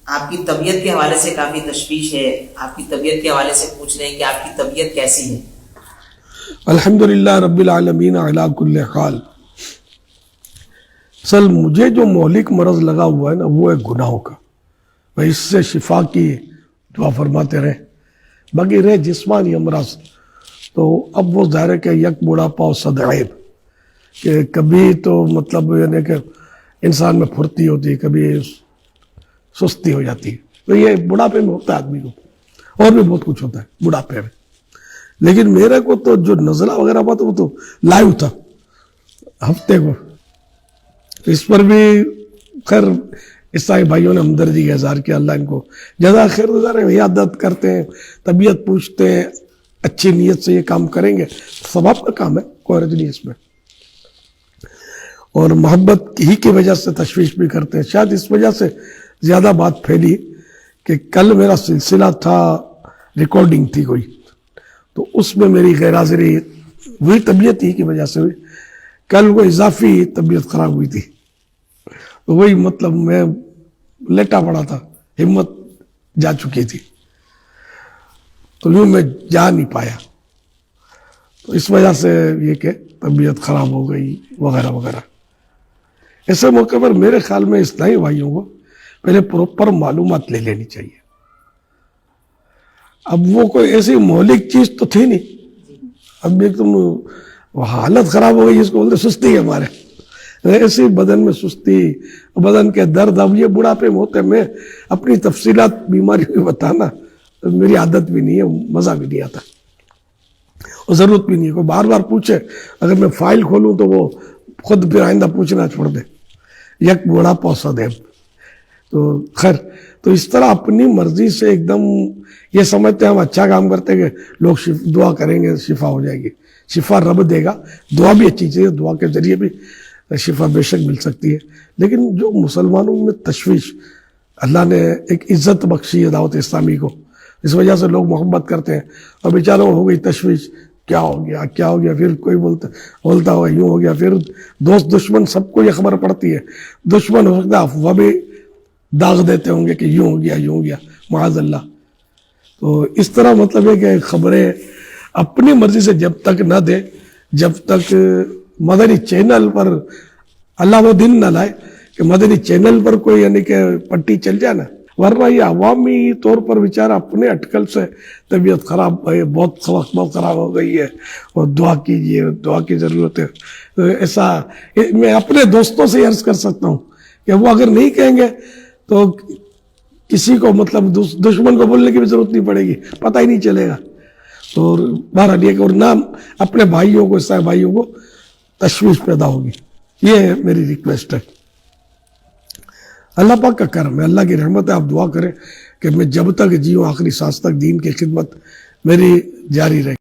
آپ کی طبیعت کے حوالے سے کافی تشویش ہے، آپ کی طبیعت کے حوالے سے پوچھ رہے ہیں کہ آپ کی طبیعت کیسی ہے؟ الحمدللہ رب العالمین علی کل حال۔ اصل مجھے جو مہلک مرض لگا ہوا ہے نا وہ ہے گناہوں کا، میں اس سے شفا کی دعا فرماتے رہے۔ باقی رہے جسمانی امراض تو اب وہ ظاہر ہے کہ یک بڑھاپا و صد عیب، کہ کبھی تو مطلب یعنی کہ انسان میں پھرتی ہوتی ہے، کبھی سستی ہو جاتی ہے، تو یہ بڑھاپے میں ہوتا ہے آدمی کو، اور بھی بہت کچھ ہوتا ہے بڑھاپے میں۔ لیکن میرے کو تو جو نزلہ وغیرہ ہوا تو وہ تو لائیو تھا ہفتے کو، اس پر بھی خیر عیسائی بھائیوں نے ہمدردی کا اظہار کیا، اللہ ان کو جزا خیر گزار ہے، عیادت کرتے ہیں، طبیعت پوچھتے ہیں، اچھی نیت سے یہ کام کریں گے، ثواب کا کام ہے، کوئی حرج نہیں اس میں، اور محبت ہی کی وجہ سے تشویش بھی کرتے ہیں۔ شاید اس وجہ سے زیادہ بات پھیلی کہ کل میرا سلسلہ تھا، ریکارڈنگ تھی کوئی، تو اس میں میری غیر حاضری وہی طبیعت ہی کی وجہ سے ہوئی، کل وہ اضافی طبیعت خراب ہوئی تھی، تو وہی مطلب میں لیٹا پڑا تھا، ہمت جا چکی تھی، تو یوں میں جا نہیں پایا، تو اس وجہ سے یہ کہ طبیعت خراب ہو گئی وغیرہ وغیرہ۔ ایسے موقع پر میرے خیال میں اسلامی بھائیوں کو پہلے پروپر معلومات لے لینی چاہیے۔ اب وہ کوئی ایسی مہلک چیز تو تھی نہیں، اب ایک تم حالت خراب ہو گئی جس کو بولتے سستی ہے ہمارے، ایسی بدن میں سستی، بدن کے درد، اب یہ بڑھاپے میں ہوتے، میں اپنی تفصیلات بیماری بھی بتانا میری عادت بھی نہیں ہے، مزہ بھی نہیں آتا، اور ضرورت بھی نہیں ہے، کوئی بار بار پوچھے اگر میں فائل کھولوں تو وہ خود پھر آئندہ پوچھنا چھوڑ دے، یک بڑھاپا صد عیب۔ تو خیر، تو اس طرح اپنی مرضی سے ایک دم یہ سمجھتے ہیں ہم اچھا کام کرتے ہیں کہ لوگ دعا کریں گے شفا ہو جائے گی، شفا رب دے گا، دعا بھی اچھی چیز ہے، دعا کے ذریعے بھی شفا بے شک مل سکتی ہے، لیکن جو مسلمانوں میں تشویش، اللہ نے ایک عزت بخشی ہے دعوت اسلامی کو، اس وجہ سے لوگ محبت کرتے ہیں، اور بیچاروں ہو گئی تشویش، کیا ہو گیا کیا ہو گیا، پھر کوئی بولتا ہوا یوں ہو گیا، پھر دوست دشمن سب کو یہ خبر پڑتی ہے، دشمن ہو سکتا ہے افواہ بھی داغ دیتے ہوں گے کہ یوں ہو گیا معاذ اللہ۔ تو اس طرح مطلب ہے کہ خبریں اپنی مرضی سے جب تک نہ دے، جب تک مدنی چینل پر اللہ وہ دن نہ لائے کہ مدنی چینل پر کوئی یعنی کہ پٹی چل جائے نا، ورنہ یہ عوامی طور پر بیچارہ اپنے اٹکل سے طبیعت خراب ہے، بہت خراب ہو گئی ہے، اور دعا کیجیے، دعا کی ضرورت ہے۔ تو ایسا میں اپنے دوستوں سے عرض کر سکتا ہوں کہ وہ اگر نہیں کہیں گے تو کسی کو مطلب دشمن کو بولنے کی بھی ضرورت نہیں پڑے گی، پتہ ہی نہیں چلے گا، اور بہرحال یہ کہ اور نہ اپنے بھائیوں کو، عیسائی بھائیوں کو تشویش پیدا ہوگی، یہ میری ریکویسٹ ہے۔ اللہ پاک کا کرم ہے، اللہ کی رحمت ہے، آپ دعا کریں کہ میں جب تک جیوں آخری سانس تک دین کی خدمت میری جاری رہے۔